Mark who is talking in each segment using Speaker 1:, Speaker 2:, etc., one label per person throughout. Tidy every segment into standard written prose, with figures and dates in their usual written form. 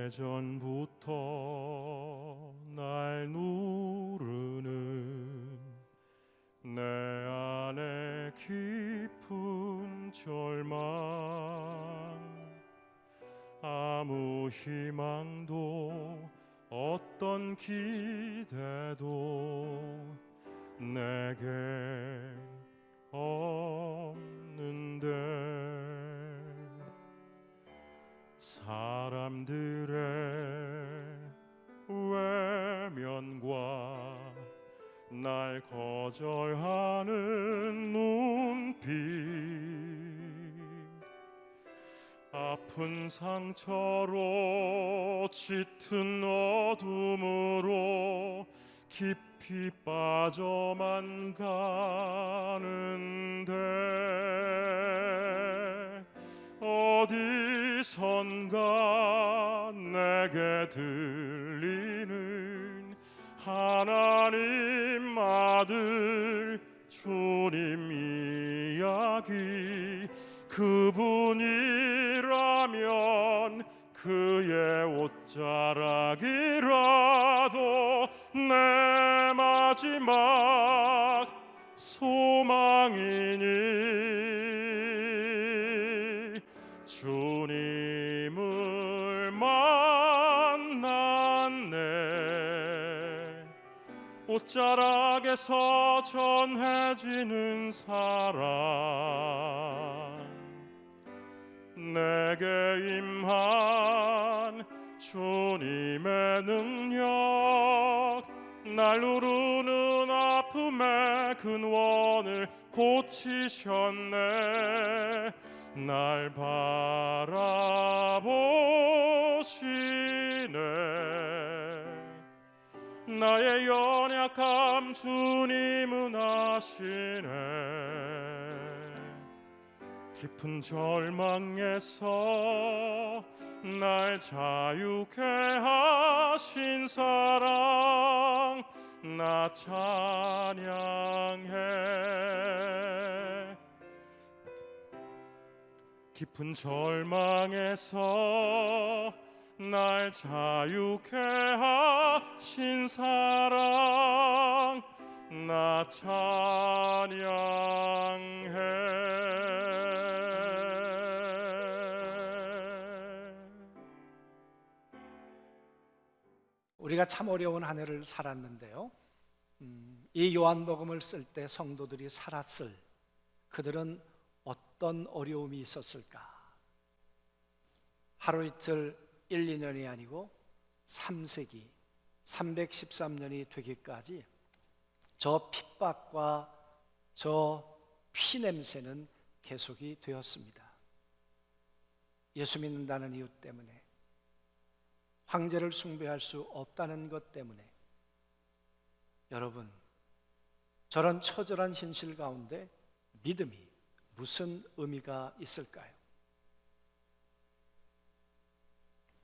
Speaker 1: 오래전부터 날 누르는 내 안에 깊은 절망, 아무 희망도 어떤 기대도 내게 없는데, 사람들의 외면과 날 거절하는 눈빛, 아픈 상처로 짙은 어둠으로 깊이 빠져만 가는데, 어디선가 내게 들리는 하나님 아들 주님 이야기, 그분이라면 그의 옷자락이라도 내 마지막 소망이니, 주님을 만났네. 옷자락에서 전해지는 사랑, 내게 임한 주님의 능력, 날 누르는 아픔의 근원을 고치셨네. 날 바라보시네. 나의 연약함 주님은 아시네. 깊은 절망에서 날 자유케 하신 사랑, 나 찬양해. 깊은 절망에서 날 자유케 하신 사랑, 나 찬양해.
Speaker 2: 우리가 참 어려운 한 해를 살았는데요, 이 요한복음을 쓸 때 성도들이 살았을, 그들은 어떤 어려움이 있었을까? 하루 이틀 1, 2년이 아니고 3세기 313년이 되기까지 저 핍박과 저 피냄새는 계속이 되었습니다. 예수 믿는다는 이유 때문에, 황제를 숭배할 수 없다는 것 때문에. 여러분, 저런 처절한 현실 가운데 믿음이 무슨 의미가 있을까요?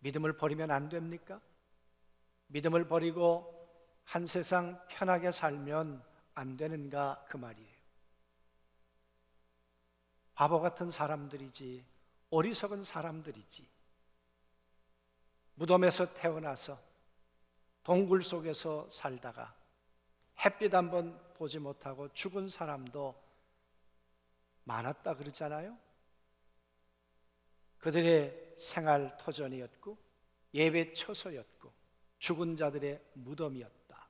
Speaker 2: 믿음을 버리면 안 됩니까? 믿음을 버리고 한 세상 편하게 살면 안 되는가, 그 말이에요. 바보 같은 사람들이지, 어리석은 사람들이지. 무덤에서 태어나서 동굴 속에서 살다가 햇빛 한번 보지 못하고 죽은 사람도 많았다 그러잖아요. 그들의 생활 터전이었고 예배 처소였고 죽은 자들의 무덤이었다.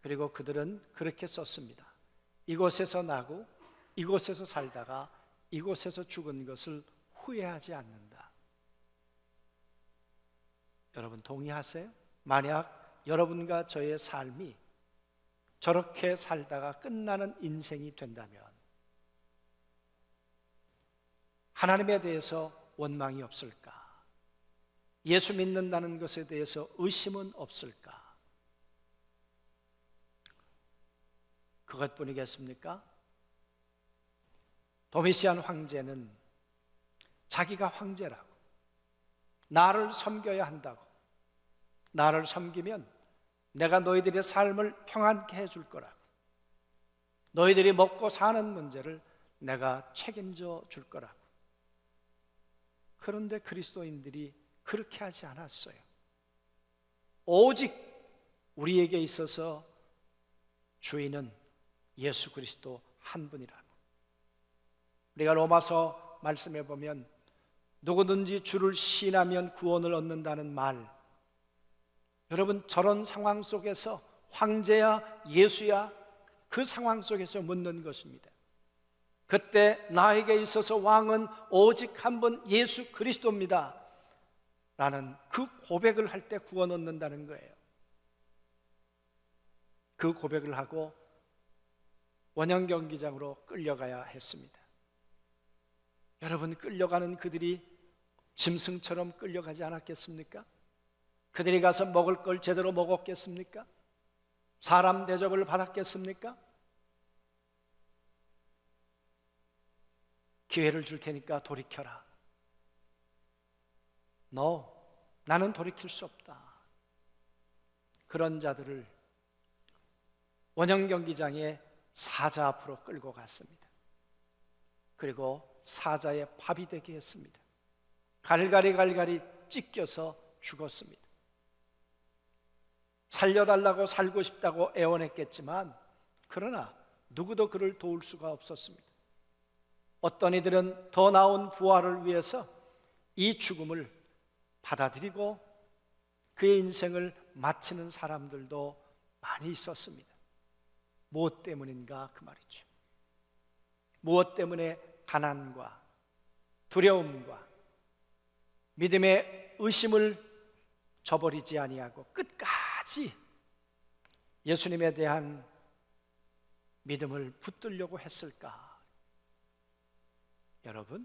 Speaker 2: 그리고 그들은 그렇게 썼습니다. 이곳에서 나고 이곳에서 살다가 이곳에서 죽은 것을 후회하지 않는다. 여러분 동의하세요? 만약 여러분과 저의 삶이 저렇게 살다가 끝나는 인생이 된다면 하나님에 대해서 원망이 없을까? 예수 믿는다는 것에 대해서 의심은 없을까? 그것뿐이겠습니까? 도미시안 황제는 자기가 황제라고, 나를 섬겨야 한다고, 나를 섬기면 내가 너희들의 삶을 평안케 해줄 거라고, 너희들이 먹고 사는 문제를 내가 책임져 줄 거라고. 그런데 그리스도인들이 그렇게 하지 않았어요. 오직 우리에게 있어서 주인은 예수 그리스도 한 분이라고. 우리가 로마서 말씀해 보면 누구든지 주를 신하면 구원을 얻는다는 말, 여러분 저런 상황 속에서 황제야 예수야 그 상황 속에서 묻는 것입니다. 그때 나에게 있어서 왕은 오직 한 분 예수 그리스도입니다 라는 그 고백을 할 때 구원 얻는다는 거예요. 그 고백을 하고 원형 경기장으로 끌려가야 했습니다. 여러분, 끌려가는 그들이 짐승처럼 끌려가지 않았겠습니까? 그들이 가서 먹을 걸 제대로 먹었겠습니까? 사람 대접을 받았겠습니까? 기회를 줄 테니까 돌이켜라. 나는 돌이킬 수 없다. 그런 자들을 원형 경기장에 사자 앞으로 끌고 갔습니다. 그리고 사자의 밥이 되게 했습니다. 갈갈이 찢겨서 죽었습니다. 살려달라고 살고 싶다고 애원했겠지만 그러나 누구도 그를 도울 수가 없었습니다. 어떤 이들은 더 나은 부활을 위해서 이 죽음을 받아들이고 그의 인생을 마치는 사람들도 많이 있었습니다. 무엇 때문인가 그 말이죠. 무엇 때문에 가난과 두려움과 믿음의 의심을 저버리지 아니하고 끝까지 예수님에 대한 믿음을 붙들려고 했을까? 여러분,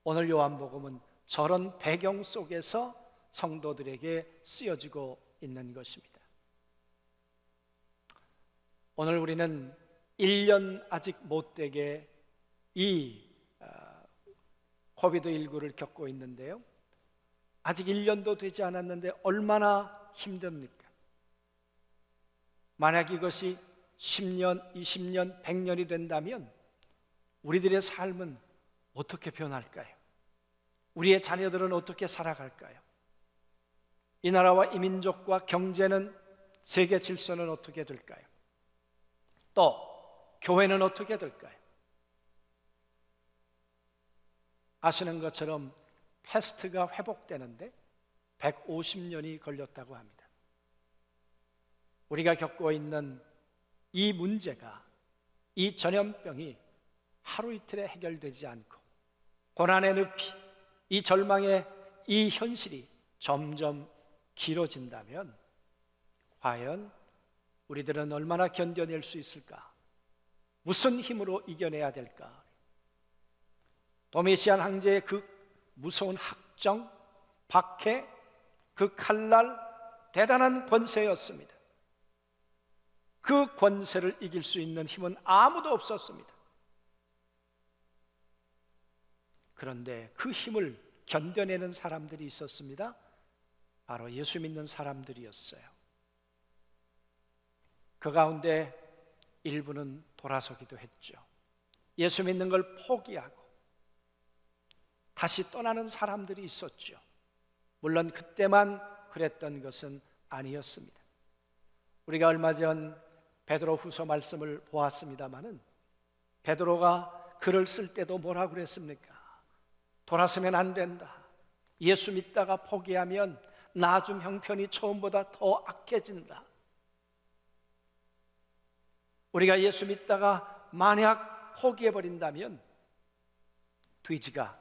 Speaker 2: 오늘 요한복음은 저런 배경 속에서 성도들에게 쓰여지고 있는 것입니다. 오늘 우리는 1년 아직 못되게 이 코비드19를 겪고 있는데요, 아직 1년도 되지 않았는데 얼마나 힘듭니까? 만약 이것이 10년, 20년, 100년이 된다면 우리들의 삶은 어떻게 변할까요? 우리의 자녀들은 어떻게 살아갈까요? 이 나라와 이 민족과 경제는, 세계 질서는 어떻게 될까요? 또 교회는 어떻게 될까요? 아시는 것처럼 패스트가 회복되는데 150년이 걸렸다고 합니다. 우리가 겪고 있는 이 문제가, 이 전염병이 하루 이틀에 해결되지 않고 고난의 늪이, 이 절망의 이 현실이 점점 길어진다면 과연 우리들은 얼마나 견뎌낼 수 있을까? 무슨 힘으로 이겨내야 될까? 도미시안 황제의 그 무서운 학정, 박해, 그 칼날, 대단한 권세였습니다. 그 권세를 이길 수 있는 힘은 아무도 없었습니다. 그런데 그 힘을 견뎌내는 사람들이 있었습니다. 바로 예수 믿는 사람들이었어요. 그 가운데 일부는 돌아서기도 했죠. 예수 믿는 걸 포기하고 다시 떠나는 사람들이 있었죠. 물론 그때만 그랬던 것은 아니었습니다. 우리가 얼마 전 베드로 후서 말씀을 보았습니다마는 베드로가 글을 쓸 때도 뭐라고 그랬습니까? 돌아서면 안 된다. 예수 믿다가 포기하면 나중 형편이 처음보다 더 악해진다. 우리가 예수 믿다가 만약 포기해버린다면 돼지가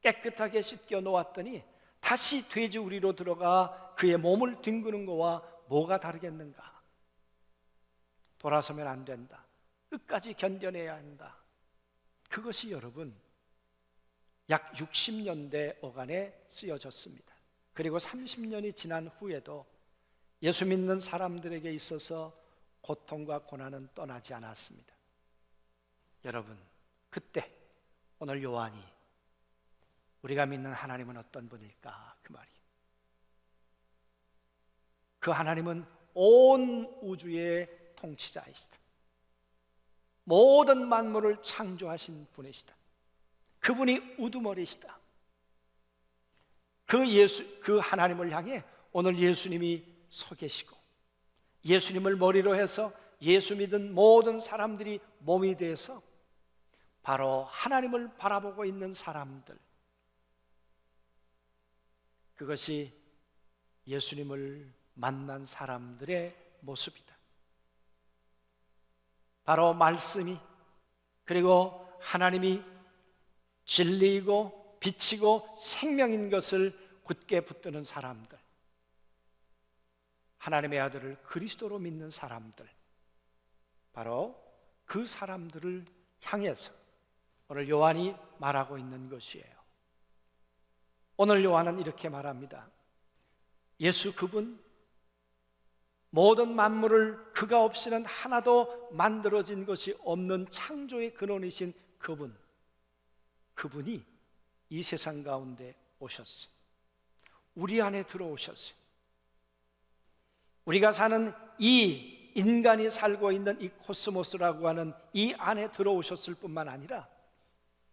Speaker 2: 깨끗하게 씻겨 놓았더니 다시 돼지 우리로 들어가 그의 몸을 뒹구는 거와 뭐가 다르겠는가? 돌아서면 안 된다. 끝까지 견뎌내야 한다. 그것이 여러분 약 60년대 어간에 쓰여졌습니다. 그리고 30년이 지난 후에도 예수 믿는 사람들에게 있어서 고통과 고난은 떠나지 않았습니다. 여러분, 그때 오늘 요한이 우리가 믿는 하나님은 어떤 분일까? 그 말이에요. 그 하나님은 온 우주의 통치자이시다. 모든 만물을 창조하신 분이시다. 그분이 우두머리시다. 그 하나님을 향해 오늘 예수님이 서 계시고, 예수님을 머리로 해서 예수 믿은 모든 사람들이 몸이 돼서 바로 하나님을 바라보고 있는 사람들, 그것이 예수님을 만난 사람들의 모습이다. 바로 말씀이, 그리고 하나님이 진리이고 빛이고 생명인 것을 굳게 붙드는 사람들, 하나님의 아들을 그리스도로 믿는 사람들, 바로 그 사람들을 향해서 오늘 요한이 말하고 있는 것이에요. 오늘 요한은 이렇게 말합니다. 예수 그분, 모든 만물을 그가 없이는 하나도 만들어진 것이 없는 창조의 근원이신 그분이 이 세상 가운데 오셨어요. 우리 안에 들어오셨어요. 우리가 사는 이 인간이 살고 있는 이 코스모스라고 하는 이 안에 들어오셨을 뿐만 아니라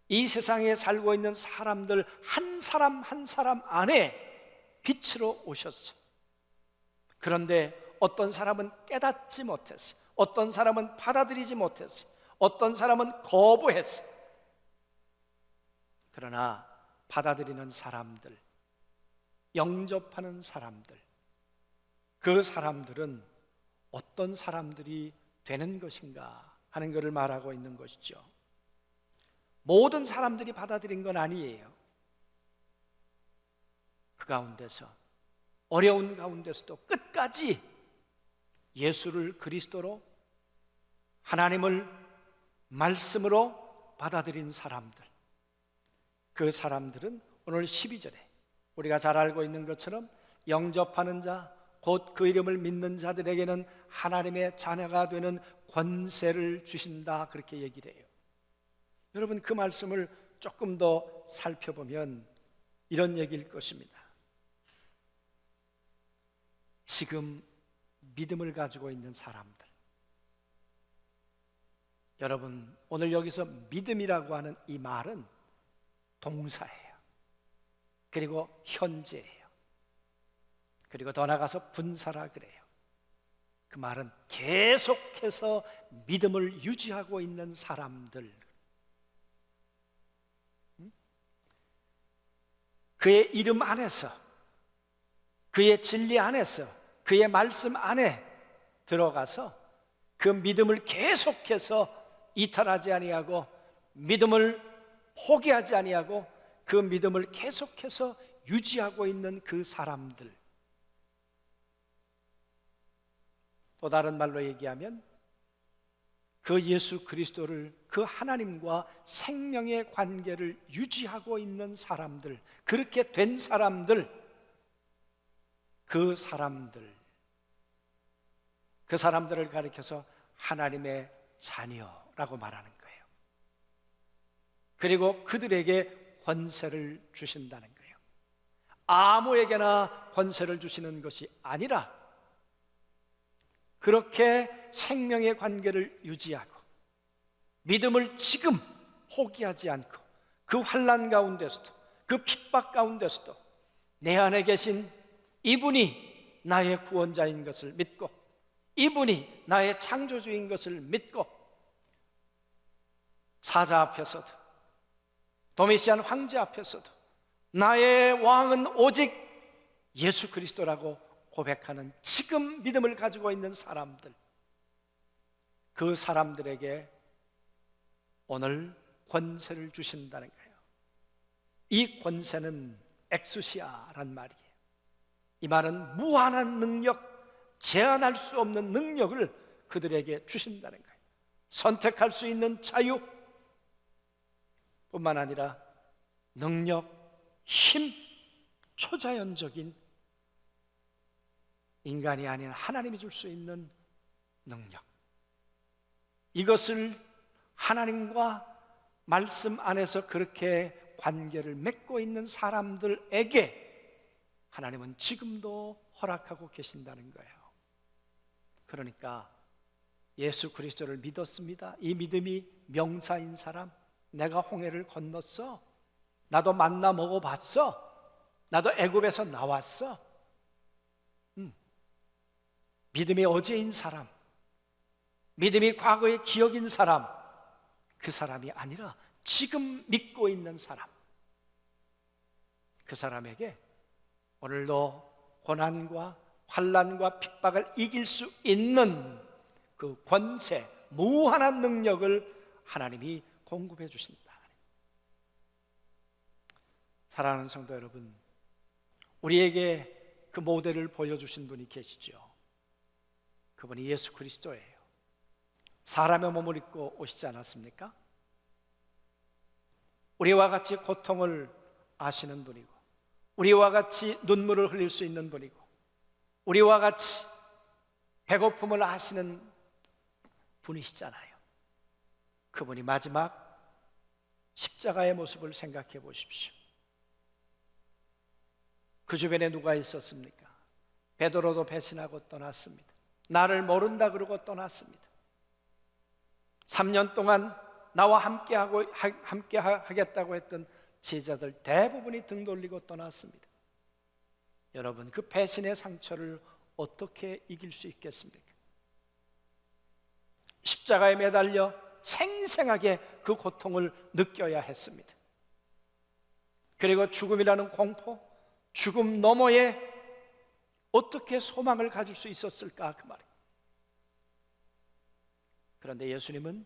Speaker 2: 이 세상에 살고 있는 사람들 한 사람 한 사람 안에 빛으로 오셨어요. 그런데 어떤 사람은 깨닫지 못했어요. 어떤 사람은 받아들이지 못했어요. 어떤 사람은 거부했어요. 그러나 받아들이는 사람들, 영접하는 사람들, 그 사람들은 어떤 사람들이 되는 것인가 하는 것을 말하고 있는 것이죠. 모든 사람들이 받아들인 건 아니에요. 그 가운데서, 어려운 가운데서도 끝까지 예수를 그리스도로, 하나님을 말씀으로 받아들인 사람들, 그 사람들은 오늘 12절에 우리가 잘 알고 있는 것처럼 영접하는 자, 곧 그 이름을 믿는 자들에게는 하나님의 자녀가 되는 권세를 주신다, 그렇게 얘기를 해요. 여러분, 그 말씀을 조금 더 살펴보면 이런 얘기일 것입니다. 지금 믿음을 가지고 있는 사람들, 여러분, 오늘 여기서 믿음이라고 하는 이 말은 동사예요. 그리고 현재예요. 그리고 더 나아가서 분사라 그래요. 그 말은 계속해서 믿음을 유지하고 있는 사람들, 그의 이름 안에서, 그의 진리 안에서, 그의 말씀 안에 들어가서 그 믿음을 계속해서 이탈하지 아니하고, 믿음을 포기하지 아니하고, 그 믿음을 계속해서 유지하고 있는 그 사람들, 또 다른 말로 얘기하면 그 예수 그리스도를, 그 하나님과 생명의 관계를 유지하고 있는 사람들, 그렇게 된 사람들, 그 사람들을 가리켜서 하나님의 자녀라고 말하는 거예요. 그리고 그들에게 권세를 주신다는 거예요. 아무에게나 권세를 주시는 것이 아니라 그렇게 생명의 관계를 유지하고 믿음을 지금 포기하지 않고, 그 환난 가운데서도, 그 핍박 가운데서도 내 안에 계신 이분이 나의 구원자인 것을 믿고, 이분이 나의 창조주인 것을 믿고, 사자 앞에서도, 도미시안 황제 앞에서도 나의 왕은 오직 예수 그리스도라고 고백하는 지금 믿음을 가지고 있는 사람들, 그 사람들에게 오늘 권세를 주신다는 거예요. 이 권세는 엑수시아란 말이에요. 이 말은 무한한 능력, 제한할 수 없는 능력을 그들에게 주신다는 거예요. 선택할 수 있는 자유 뿐만 아니라 능력, 힘, 초자연적인, 인간이 아닌 하나님이 줄 수 있는 능력, 이것을 하나님과 말씀 안에서 그렇게 관계를 맺고 있는 사람들에게 하나님은 지금도 허락하고 계신다는 거예요. 그러니까 예수 그리스도를 믿었습니다. 이 믿음이 명사인 사람, 내가 홍해를 건넜어, 나도 만나 먹어봤어, 나도 애굽에서 나왔어. 믿음이 어제인 사람, 믿음이 과거의 기억인 사람, 그 사람이 아니라 지금 믿고 있는 사람, 그 사람에게 오늘도 고난과 환난과 핍박을 이길 수 있는 그 권세, 무한한 능력을 하나님이 공급해 주신다. 사랑하는 성도 여러분, 우리에게 그 모델을 보여주신 분이 계시죠. 그분이 예수 그리스도예요. 사람의 몸을 입고 오시지 않았습니까? 우리와 같이 고통을 아시는 분이고, 우리와 같이 눈물을 흘릴 수 있는 분이고, 우리와 같이 배고픔을 아시는 분이시잖아요. 그분이 마지막 십자가의 모습을 생각해 보십시오. 그 주변에 누가 있었습니까? 베드로도 배신하고 떠났습니다. 나를 모른다 그러고 떠났습니다. 3년 동안 나와 함께 하겠다고 했던 제자들 대부분이 등 돌리고 떠났습니다. 여러분, 그 배신의 상처를 어떻게 이길 수 있겠습니까? 십자가에 매달려 생생하게 그 고통을 느껴야 했습니다. 그리고 죽음이라는 공포, 죽음 너머에 어떻게 소망을 가질 수 있었을까, 그 말이에요. 그런데 예수님은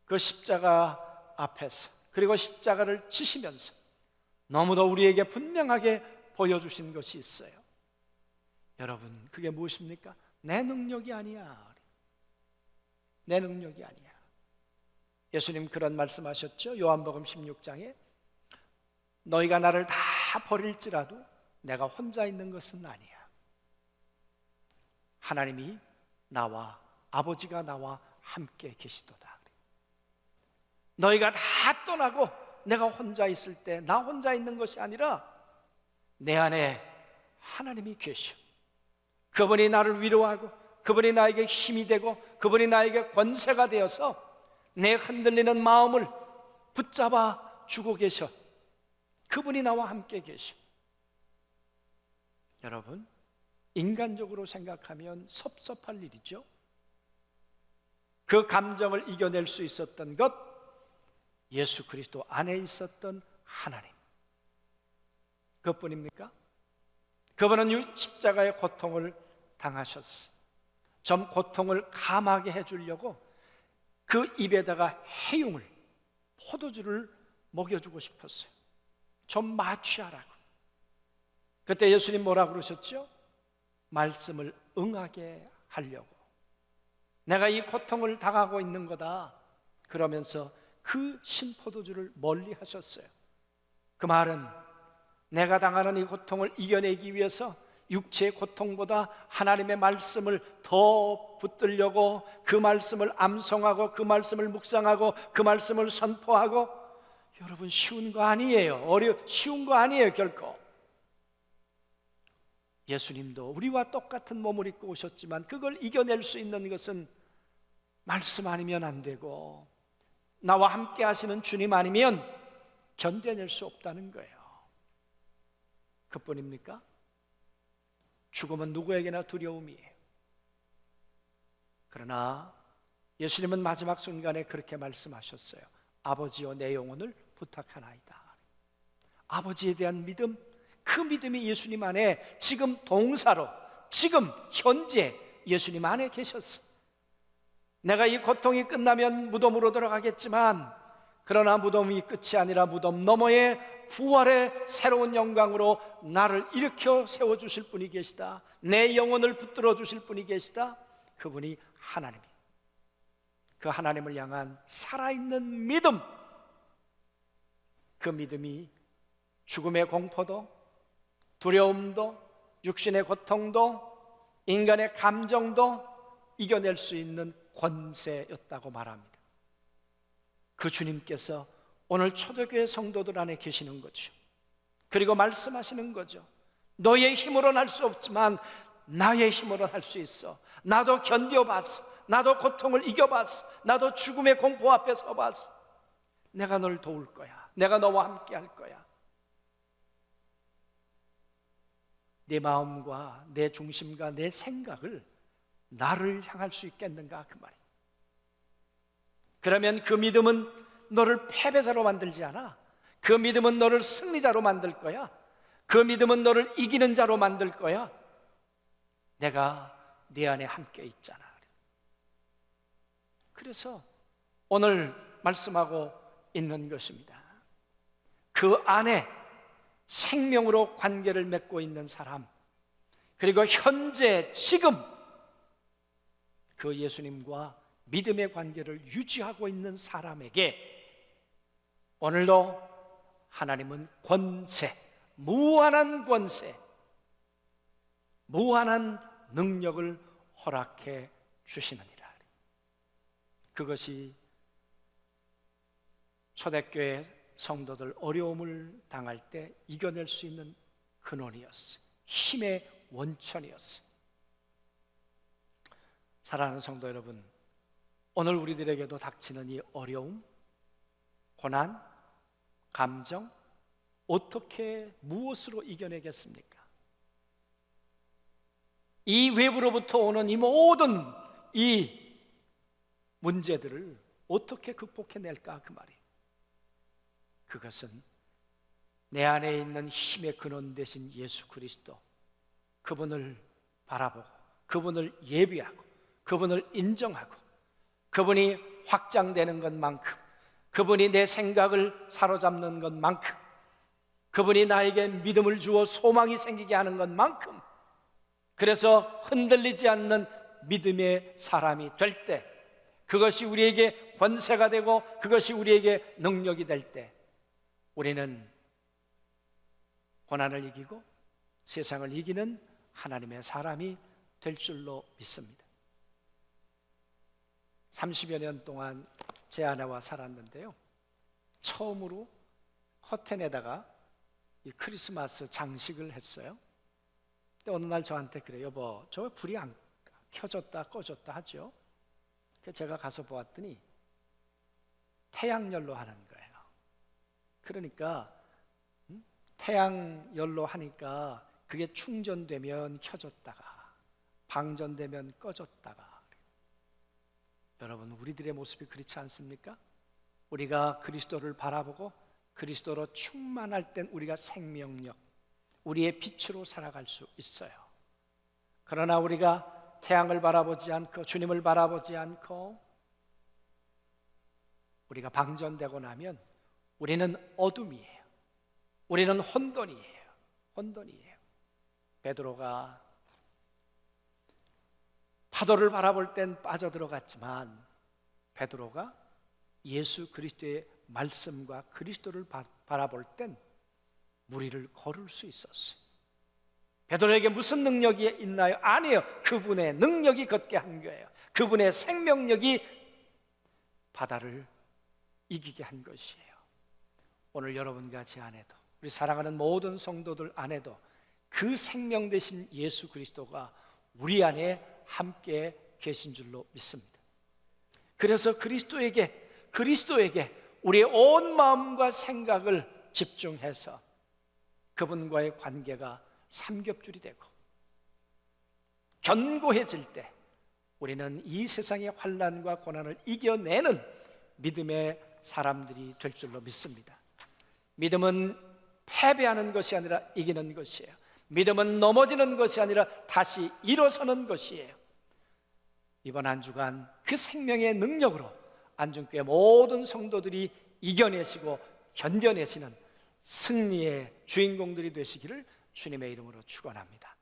Speaker 2: 그 십자가 앞에서, 그리고 십자가를 지시면서 너무도 우리에게 분명하게 보여주신 것이 있어요. 여러분, 그게 무엇입니까? 내 능력이 아니야. 내 능력이 아니야. 예수님 그런 말씀하셨죠. 요한복음 16장에 너희가 나를 다 버릴지라도 내가 혼자 있는 것은 아니야. 하나님이 나와, 아버지가 나와 함께 계시도다. 너희가 다 떠나고 내가 혼자 있을 때 나 혼자 있는 것이 아니라 내 안에 하나님이 계셔. 그분이 나를 위로하고, 그분이 나에게 힘이 되고, 그분이 나에게 권세가 되어서 내 흔들리는 마음을 붙잡아 주고 계셔. 그분이 나와 함께 계셔. 여러분, 인간적으로 생각하면 섭섭할 일이죠. 그 감정을 이겨낼 수 있었던 것, 예수 그리스도 안에 있었던 하나님, 그것뿐입니까? 그분은 십자가의 고통을 당하셨어요. 좀 고통을 감하게 해주려고 그 입에다가 해용을, 포도주를 먹여주고 싶었어요. 좀 마취하라고. 그때 예수님 뭐라 그러셨죠? 말씀을 응하게 하려고. 내가 이 고통을 당하고 있는 거다 그러면서 그 신포도주를 멀리 하셨어요. 그 말은 내가 당하는 이 고통을 이겨내기 위해서 육체의 고통보다 하나님의 말씀을 더 붙들려고, 그 말씀을 암송하고, 그 말씀을 묵상하고, 그 말씀을 선포하고, 여러분 쉬운 거 아니에요. 쉬운 거 아니에요, 결코. 예수님도 우리와 똑같은 몸을 입고 오셨지만 그걸 이겨낼 수 있는 것은 말씀 아니면 안 되고, 나와 함께 하시는 주님 아니면 견뎌낼 수 없다는 거예요. 그뿐입니까? 죽음은 누구에게나 두려움이에요. 그러나 예수님은 마지막 순간에 그렇게 말씀하셨어요. 아버지여, 내 영혼을 부탁하나이다. 아버지에 대한 믿음, 그 믿음이 예수님 안에 지금 동사로, 지금 현재 예수님 안에 계셨어. 내가 이 고통이 끝나면 무덤으로 들어가겠지만, 그러나 무덤이 끝이 아니라 무덤 너머의 부활의 새로운 영광으로 나를 일으켜 세워주실 분이 계시다. 내 영혼을 붙들어 주실 분이 계시다. 그분이 하나님이에요. 그 하나님을 향한 살아있는 믿음, 그 믿음이 죽음의 공포도, 두려움도, 육신의 고통도, 인간의 감정도 이겨낼 수 있는 권세였다고 말합니다. 그 주님께서 오늘 초대교회 성도들 안에 계시는 거죠. 그리고 말씀하시는 거죠. 너의 힘으로는 할 수 없지만 나의 힘으로는 할 수 있어. 나도 견뎌봤어. 나도 고통을 이겨봤어. 나도 죽음의 공포 앞에 서봤어. 내가 널 도울 거야. 내가 너와 함께 할 거야. 내 마음과 내 중심과 내 생각을 나를 향할 수 있겠는가 그 말이에요. 그러면 그 믿음은 너를 패배자로 만들지 않아. 그 믿음은 너를 승리자로 만들 거야. 그 믿음은 너를 이기는 자로 만들 거야. 내가 네 안에 함께 있잖아. 그래서 오늘 말씀하고 있는 것입니다. 그 안에 생명으로 관계를 맺고 있는 사람, 그리고 현재 지금 그 예수님과 믿음의 관계를 유지하고 있는 사람에게 오늘도 하나님은 권세, 무한한 권세, 무한한 능력을 허락해 주시느니라. 그것이 초대교회 성도들 어려움을 당할 때 이겨낼 수 있는 근원이었어요. 힘의 원천이었어요. 사랑하는 성도 여러분, 오늘 우리들에게도 닥치는 이 어려움, 고난, 감정, 어떻게 무엇으로 이겨내겠습니까? 이 외부로부터 오는 이 모든 이 문제들을 어떻게 극복해낼까 그 말이에요. 그것은 내 안에 있는 힘의 근원 되신 예수 그리스도, 그분을 바라보고 그분을 예비하고 그분을 인정하고 그분이 확장되는 것만큼, 그분이 내 생각을 사로잡는 것만큼, 그분이 나에게 믿음을 주어 소망이 생기게 하는 것만큼, 그래서 흔들리지 않는 믿음의 사람이 될 때, 그것이 우리에게 권세가 되고 그것이 우리에게 능력이 될 때, 우리는 고난을 이기고 세상을 이기는 하나님의 사람이 될 줄로 믿습니다. 30여 년 동안 제 아내와 살았는데요, 처음으로 커튼에다가 이 크리스마스 장식을 했어요. 근데 어느 날 저한테 그래요. 여보, 저 불이 안 켜졌다 꺼졌다 하죠. 그래서 제가 가서 보았더니 태양열로 하는 거예요. 그러니까 태양열로 하니까 그게 충전되면 켜졌다가 방전되면 꺼졌다가. 여러분, 우리들의 모습이 그렇지 않습니까? 우리가 그리스도를 바라보고 그리스도로 충만할 땐 우리가 생명력, 우리의 빛으로 살아갈 수 있어요. 그러나 우리가 태양을 바라보지 않고 주님을 바라보지 않고 우리가 방전되고 나면 우리는 어둠이에요. 우리는 혼돈이에요. 혼돈이에요. 베드로가 파도를 바라볼 땐 빠져들어갔지만 베드로가 예수 그리스도의 말씀과 그리스도를 바라볼 땐 물 위를 걸을 수 있었어요. 베드로에게 무슨 능력이 있나요? 아니에요. 그분의 능력이 걷게 한 거예요. 그분의 생명력이 바다를 이기게 한 것이에요. 오늘 여러분과 제 안에도, 우리 사랑하는 모든 성도들 안에도 그 생명 되신 예수 그리스도가 우리 안에 함께 계신 줄로 믿습니다. 그래서 그리스도에게 우리의 온 마음과 생각을 집중해서 그분과의 관계가 삼겹줄이 되고 견고해질 때 우리는 이 세상의 환난과 고난을 이겨내는 믿음의 사람들이 될 줄로 믿습니다. 믿음은 패배하는 것이 아니라 이기는 것이에요. 믿음은 넘어지는 것이 아니라 다시 일어서는 것이에요. 이번 한 주간 그 생명의 능력으로 안중교회 모든 성도들이 이겨내시고 견뎌내시는 승리의 주인공들이 되시기를 주님의 이름으로 축원합니다.